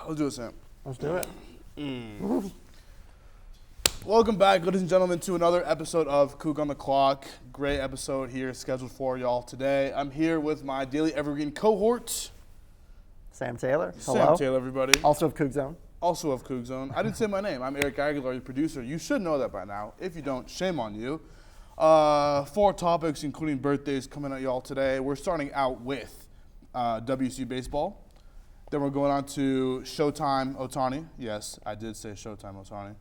Let's do it, Sam. Let's do it. Welcome back, ladies and gentlemen, to another episode of Coug on the Clock. Great episode here scheduled for y'all today. I'm here with my daily evergreen cohort, Sam Taylor. Hello. Hello. Sam Taylor, everybody. Also of Coug Zone. Also of Coug Zone. I didn't say my name. I'm Erick Aguilar, the producer. You should know that by now. If you don't, shame on you. 4 topics, including birthdays, coming at y'all today. We're starting out with WSU Baseball. Then we're going on to Shohei Ohtani. Yes, I did say Shohei Ohtani.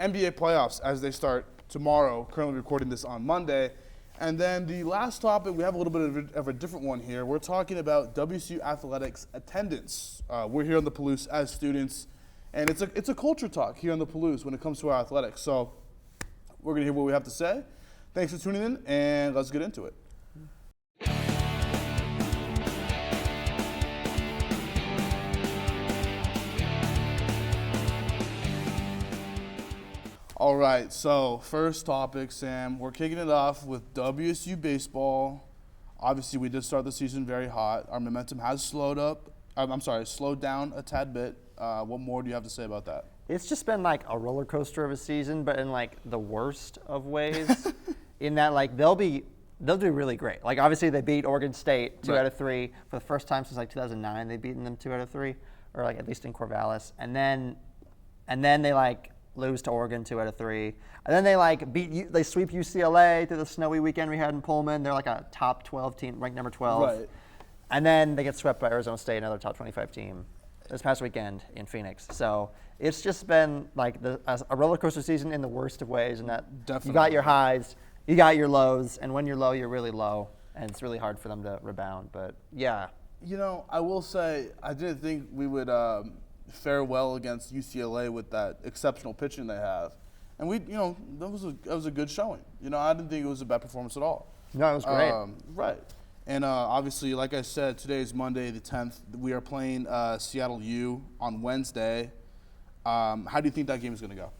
NBA playoffs as they start tomorrow. Currently recording this on Monday. And then the last topic, we have a little bit of a different one here. We're talking about WSU athletics attendance. We're here on the Palouse as students, and it's a culture talk here on the Palouse when it comes to our athletics. So we're going to hear what we have to say. Thanks for tuning in, and let's get into it. All right, so first topic, Sam. We're kicking it off with WSU Baseball. Obviously, we did start the season very hot. Our momentum has slowed down a tad bit. What more do you have to say about that? It's just been like a roller coaster of a season, but in like the worst of ways. In that like they'll do really great. Like obviously they beat Oregon State 2 out of 3 for the first time since like 2009. They've beaten them 2 out of 3, or like at least in Corvallis, and then they like lose to Oregon 2 out of 3, and then they sweep UCLA through the snowy weekend we had in Pullman. They're like a top 12 team, ranked number 12, right. And then they get swept by Arizona State, another top 25 team, this past weekend in Phoenix. So it's just been like a roller coaster season in the worst of ways, and that Definitely. You got your highs, you got your lows, and when you're low, you're really low, and it's really hard for them to rebound. But yeah, You know, I will say I didn't think we would fare well against UCLA with that exceptional pitching they have, and that was a good showing. I didn't think it was a bad performance at all. No, it was great. Right, and obviously, like I said, today is Monday the 10th. We are playing Seattle U on Wednesday. How do you think that game is going to go?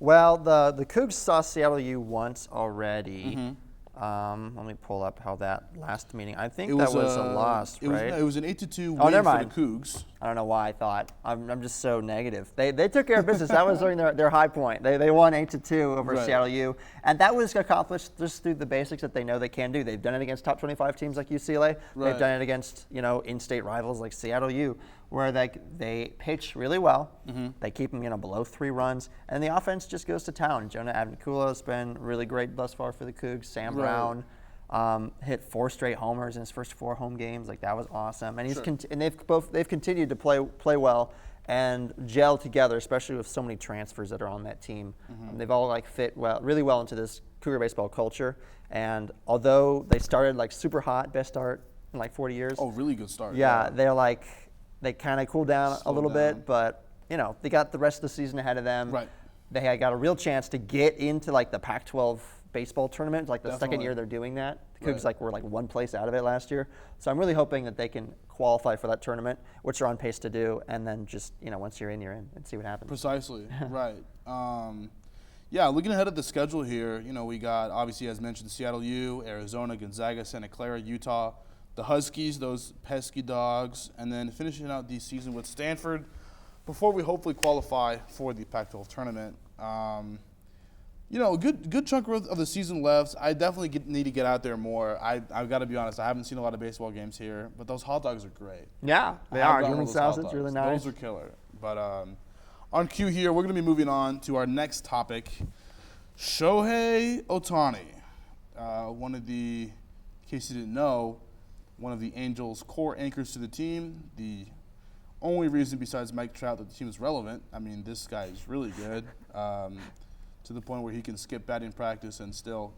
Well, the Cougs saw Seattle U once already. Mm-hmm. Let me pull up how that last meeting. I think that was a loss, right? It was an 8-2 win never for mind. the Cougs. I don't know why I thought. I'm just so negative. They took care of business. That was during their high point. They won 8-2 over Right. Seattle U, and that was accomplished just through the basics that they know they can do. They've done it against top 25 teams like UCLA. Right. They've done it against in-state rivals like Seattle U, where they pitch really well. Mm-hmm. They keep them below 3 runs, and the offense just goes to town. Jonah Abniculo has been really great thus far for the Cougs. Sam Right. Brown. Hit 4 straight homers in his first 4 home games. Like that was awesome, and Sure. they've continued to play well and gel together, especially with so many transfers that are on that team. Mm-hmm. They've all fit really well into this Cougar baseball culture. And although they started like super hot, best start in like 40 years. Oh, really good start. Yeah, they kind of cooled down a little bit, but they got the rest of the season ahead of them. Right. They had got a real chance to get into like the Pac-12 baseball tournament. Like the Definitely. second year they're doing that. The Cougs Right. were one place out of it last year. So I'm really hoping that they can qualify for that tournament, which they're on pace to do, and then just once you're in, and see what happens. Precisely. Right. Looking ahead at the schedule here, we got, obviously, as mentioned, Seattle U, Arizona, Gonzaga, Santa Clara, Utah, the Huskies, those pesky dogs, and then finishing out the season with Stanford before we hopefully qualify for the Pac-12 tournament. A good chunk of the season left. I definitely need to get out there more. I've got to be honest, I haven't seen a lot of baseball games here, but those hot dogs are great. Yeah, they I've are. gotten Human those hot sausage, dogs. really nice. Those are killer. But on cue here, we're going to be moving on to our next topic, Shohei Ohtani. In case you didn't know, one of the Angels' core anchors to the team. The only reason besides Mike Trout that the team is relevant. I mean, this guy is really good. To the point where he can skip batting practice and still,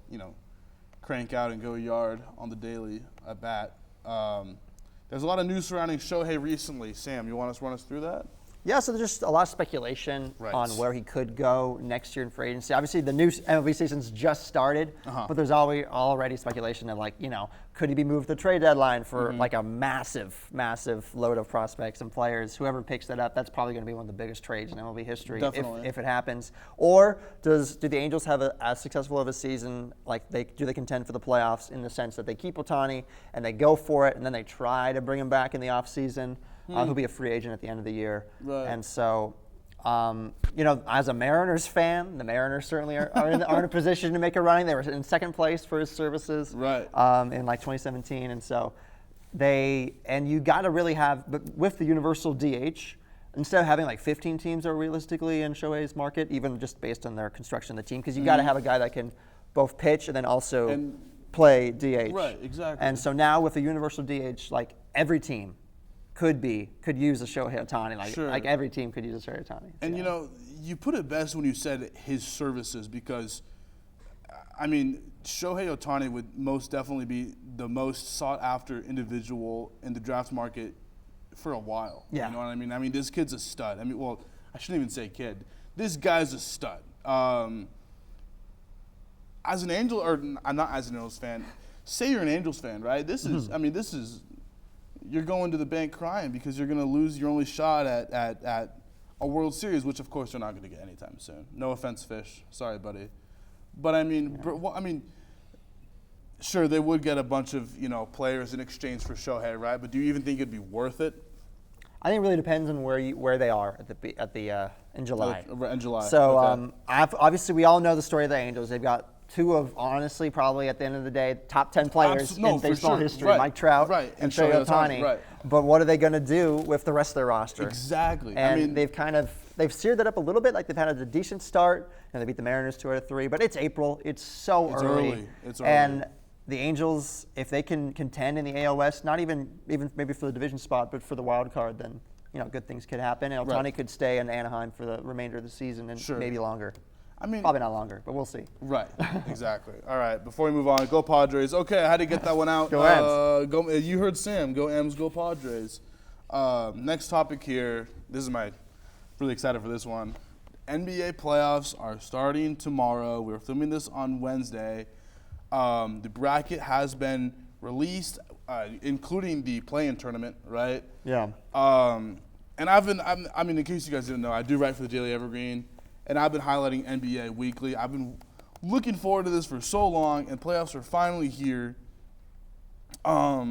crank out and go yard on the daily at bat. There's a lot of news surrounding Shohei recently. Sam, you want to run us through that? Yeah, so there's just a lot of speculation on where he could go next year in free agency. Obviously, the new MLB season's just started, but there's already speculation of could he be moved to the trade deadline for a massive, massive load of prospects and players? Whoever picks that up, that's probably going to be one of the biggest trades in MLB history if it happens. Or do the Angels have as successful of a season? Do they contend for the playoffs in the sense that they keep Ohtani and they go for it and then they try to bring him back in the offseason? who'll be a free agent at the end of the year. Right. And so, as a Mariners fan, the Mariners certainly are in a position to make a running. They were in second place for his services right. In like 2017. And so you got to really have, but with the universal DH, instead of having like 15 teams that are realistically in Shohei's market, even just based on their construction of the team, because you got to have a guy that can both pitch and then also play DH. Right, exactly. And so now with a universal DH, like every team could use a Shohei Ohtani. Like every team could use a Shohei Ohtani. And you put it best when you said his services, because Shohei Ohtani would most definitely be the most sought after individual in the draft market for a while. Yeah. You know what I mean? This kid's a stud. I shouldn't even say kid. This guy's a stud. As an Angel, or I'm not as an Angels fan, say you're an Angels fan, right? This is, you're going to the bank crying because you're going to lose your only shot at a World Series, which of course you're not going to get anytime soon. No offense, Fish. Sorry, buddy. But sure, they would get a bunch of players in exchange for Shohei, right? But do you even think it'd be worth it? I think it really depends on where they are in July. In July. So okay. Obviously we all know the story of the Angels. They've got two of, honestly, probably at the end of the day, top 10 players in baseball history, right. Mike Trout and Shohei Ohtani. Right. But what are they going to do with the rest of their roster? Exactly. And they've seared that up a little bit. Like they've had a decent start, and they beat the Mariners 2 out of 3. But it's April. It's so early. It's early. And the Angels, if they can contend in the AL West, not even maybe for the division spot, but for the wild card, then good things could happen. And Ohtani could stay in Anaheim for the remainder of the season and maybe longer. Probably not longer, but we'll see. Right, exactly. All right, before we move on, go Padres. Okay, I had to get that one out. Go M's. You heard Sam. Go M's, go Padres. Next topic here. This is really excited for this one. NBA playoffs are starting tomorrow. We're filming this on Wednesday. The bracket has been released, including the play-in tournament, right? Yeah. And in case you guys didn't know, I do write for the Daily Evergreen. And I've been highlighting NBA weekly. I've been looking forward to this for so long, and playoffs are finally here. I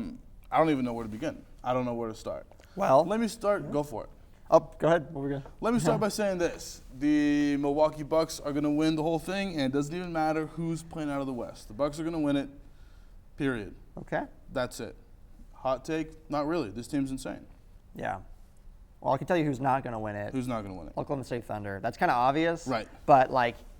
don't even know where to begin. I don't know where to start. Well, let me start. Go for it. Oh, go ahead. What were we gonna? Let me start by saying this: the Milwaukee Bucks are going to win the whole thing, and it doesn't even matter who's playing out of the West. The Bucks are going to win it. Period. Okay. That's it. Hot take? Not really. This team's insane. Yeah. Well, I can tell you who's not going to win it. Who's not going to win it? Oklahoma State Thunder. That's kind of obvious. Right. But,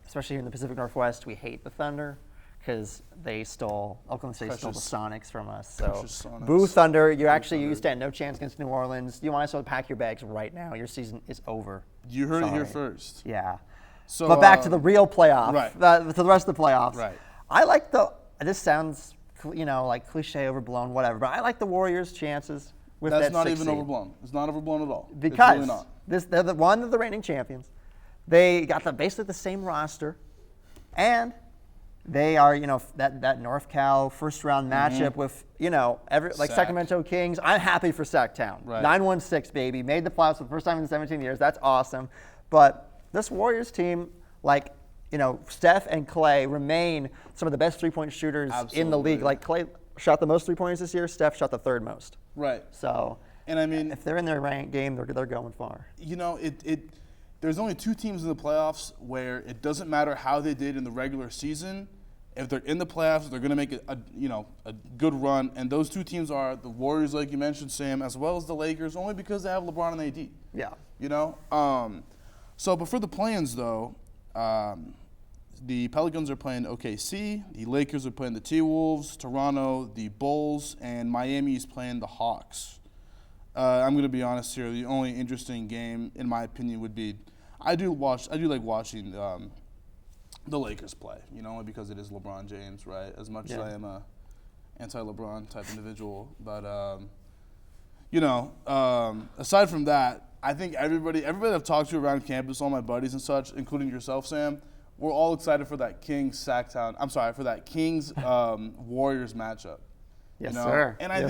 especially here in the Pacific Northwest, we hate the Thunder because Oklahoma State stole the Sonics from us. So, Sonics. Boo Thunder. You stand no chance against New Orleans. You might as well pack your bags right now. Your season is over. You heard it here first. Yeah. So, but back to the real playoff. Right. To the rest of the playoffs. Right. I like this sounds, like cliche, overblown, whatever, but I like the Warriors' chances. That's not even overblown. It's not overblown at all. Because it's really not. They're one of the reigning champions. They got basically the same roster, and they are that North Cal first round matchup with Sacramento Kings. I'm happy for Sacktown. Right. 9-1-6 baby, made the playoffs for the first time in 17 years. That's awesome. But this Warriors team, Steph and Clay remain some of the best 3-point shooters in the league. Like Clay shot the most 3-pointers this year. Steph shot the third most. Right. So, and if they're in their ranked game, they're going far. There's only 2 teams in the playoffs where it doesn't matter how they did in the regular season. If they're in the playoffs, they're going to make a good run. And those 2 teams are the Warriors, like you mentioned, Sam, as well as the Lakers, only because they have LeBron and AD. Yeah. But for the play-ins, though, the Pelicans are playing OKC, the Lakers are playing the T-Wolves, Toronto, the Bulls, and Miami is playing the Hawks. I'm going to be honest here. The only interesting game, in my opinion, would be I do like watching the Lakers play. Only because it is LeBron James, right? As much as I am a anti-LeBron type individual, but aside from that, I think everybody I've talked to around campus, all my buddies and such, including yourself, Sam, we're all excited for that Kings Warriors matchup. Yes, sir. And I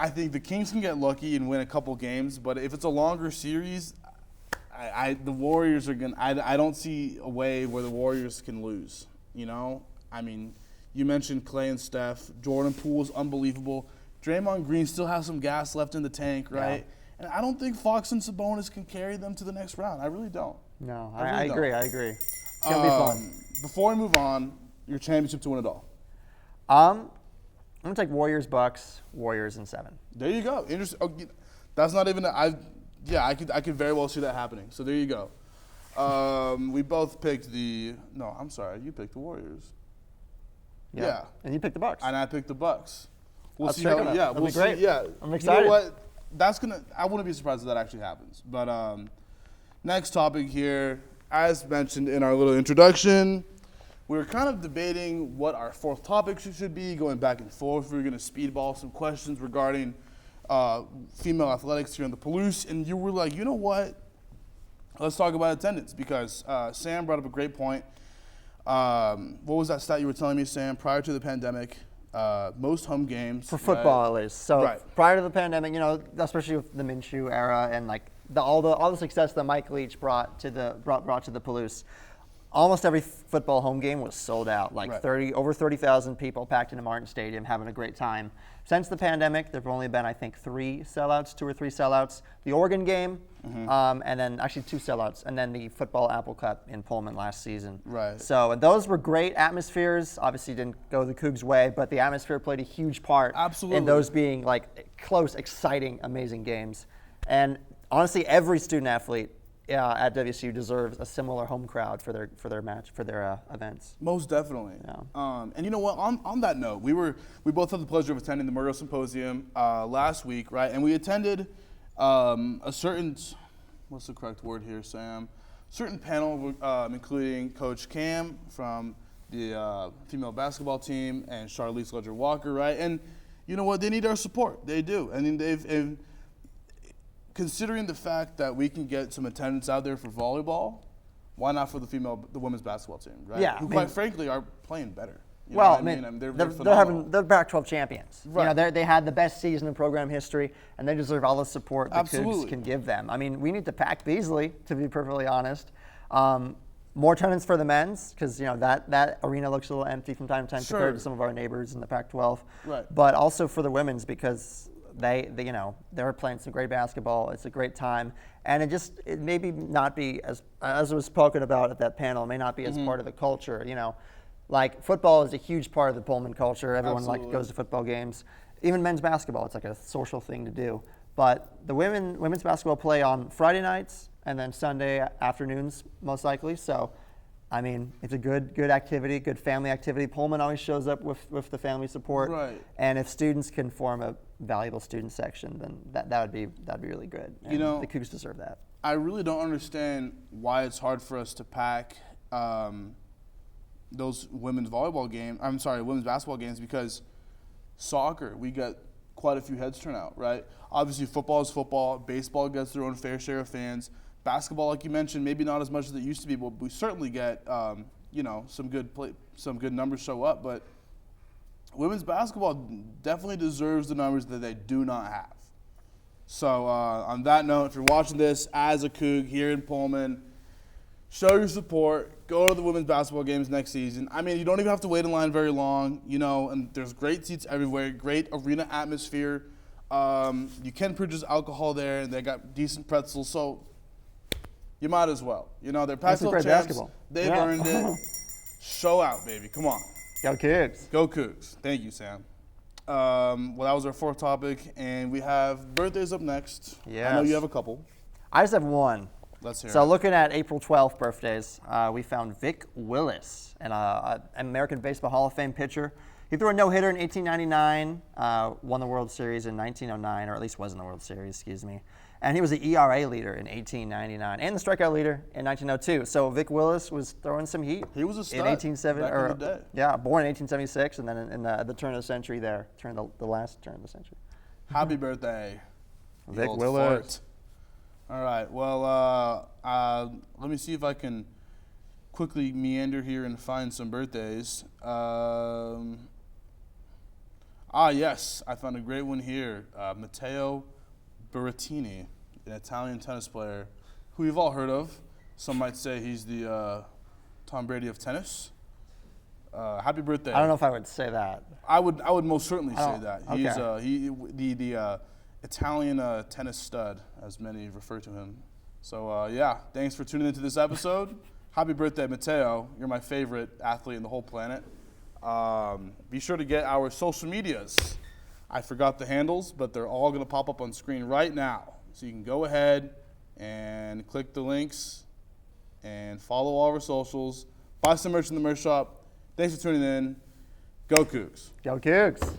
think the Kings can get lucky and win a couple games, but if it's a longer series, the Warriors are gonna. I don't see a way where the Warriors can lose. You mentioned Clay and Steph. Jordan Poole is unbelievable. Draymond Green still has some gas left in the tank, right? Yeah. And I don't think Fox and Sabonis can carry them to the next round. I really don't. No, I really I agree. It's going to be fun. Before we move on, your championship to win it all. I'm going to take Warriors-Bucks, Warriors in 7. There you go. Interesting. Oh, that's not even I could very well see that happening. So there you go. We both picked you picked the Warriors. Yeah. And you picked the Bucks. And I picked the Bucks. We'll That's see how. Yeah, That'll we'll be great. see. Yeah, I'm excited. You know what? I wouldn't be surprised if that actually happens. But next topic here, as mentioned in our little introduction, we were kind of debating what our fourth topic should be, going back and forth. We were going to speedball some questions regarding female athletics here in the Palouse, and you were like, you know what? Let's talk about attendance, because Sam brought up a great point. What was that stat you were telling me, Sam? Prior to the pandemic, most home games for football, right? At least. So right. Prior to the pandemic, especially with the Minshew era and like all the success that Mike Leach brought to the Palouse, almost every football home game was sold out. Like right. over 30,000 people packed into Martin Stadium, having a great time. Since the pandemic, there've only been, I think, 2 or 3 sellouts. The Oregon game, and then actually 2 sellouts, and then the football Apple Cup in Pullman last season. Right. So and those were great atmospheres. Obviously, didn't go the Cougs' way, but the atmosphere played a huge part in those being like close, exciting, amazing games. And honestly, every student athlete at WSU deserves a similar home crowd for their events. Most definitely. Yeah. And you know what? On that note, we both had the pleasure of attending the Murrow Symposium last week, right? And we attended a certain, what's the correct word here, Sam? Certain panel, including Coach Cam from the female basketball team and Charlize Ledger-Walker, right? And you know what? They need our support. They do. I mean, considering the fact that we can get some attendance out there for volleyball, why not for the women's basketball team, right? Yeah, Who, quite frankly, are playing better. They're Pac-12 champions. Right. They had the best season in program history, and they deserve all the support the Absolutely. Cougs can give them. I mean, we need to pack Beasley, to be perfectly honest. More attendance for the men's, because that arena looks a little empty from time to time compared to some of our neighbors in the Pac-12. Right. But also for the women's, because they're playing some great basketball. It's a great time, and it maybe not be as it was spoken about at that panel. It may not be as part of the culture. Like football is a huge part of the Pullman culture. Everyone goes to football games. Even men's basketball, it's like a social thing to do. But the women's basketball play on Friday nights and then Sunday afternoons most likely. So, I mean, it's a good activity, good family activity. Pullman always shows up with the family support. Right. And if students can form a valuable student section, then that'd be really good. And the Cougs deserve that. I really don't understand why it's hard for us to pack those women's basketball games, because soccer, we get quite a few heads turn out, right? Obviously, football is football. Baseball gets their own fair share of fans. Basketball, like you mentioned, maybe not as much as it used to be, but we certainly get some good numbers show up. But women's basketball definitely deserves the numbers that they do not have. So on that note, if you're watching this as a Coug here in Pullman, show your support. Go to the women's basketball games next season. I mean, you don't even have to wait in line very long, and there's great seats everywhere, great arena atmosphere. You can purchase alcohol there, and they got decent pretzels, so you might as well. They're Pac-12 champs. Basketball. They've earned it. Show out, baby. Come on. Go Cougs. Go Cougs. Thank you, Sam. Well, that was our fourth topic, and we have birthdays up next. Yes. I know you have a couple. I just have one. Let's hear it. So looking at April 12th birthdays, we found Vic Willis, an American Baseball Hall of Fame pitcher. He threw a no-hitter in 1899, won the World Series in 1909, or at least was in the World Series, excuse me. And he was the ERA leader in 1899 and the strikeout leader in 1902. So Vic Willis was throwing some heat. He was a stud in 1870, back in the day. Yeah, born in 1876, and then in the turn of the century there, the last turn of the century. Happy birthday, Vic Willis. All right, well, let me see if I can quickly meander here and find some birthdays. Yes, I found a great one here. Matteo Berrettini, an Italian tennis player who you've all heard of. Some might say he's the Tom Brady of tennis. happy birthday. I don't know if I would say that. I would most certainly say that. He's Okay. the Italian tennis stud, as many refer to him. So yeah, thanks for tuning into this episode. Happy birthday, Matteo. You're my favorite athlete in the whole planet. Be sure to get our social medias. I forgot the handles, but they're all going to pop up on screen right now. So you can go ahead and click the links and follow all of our socials. Buy some merch in the merch shop. Thanks for tuning in. Go Cougs. Go Cougs.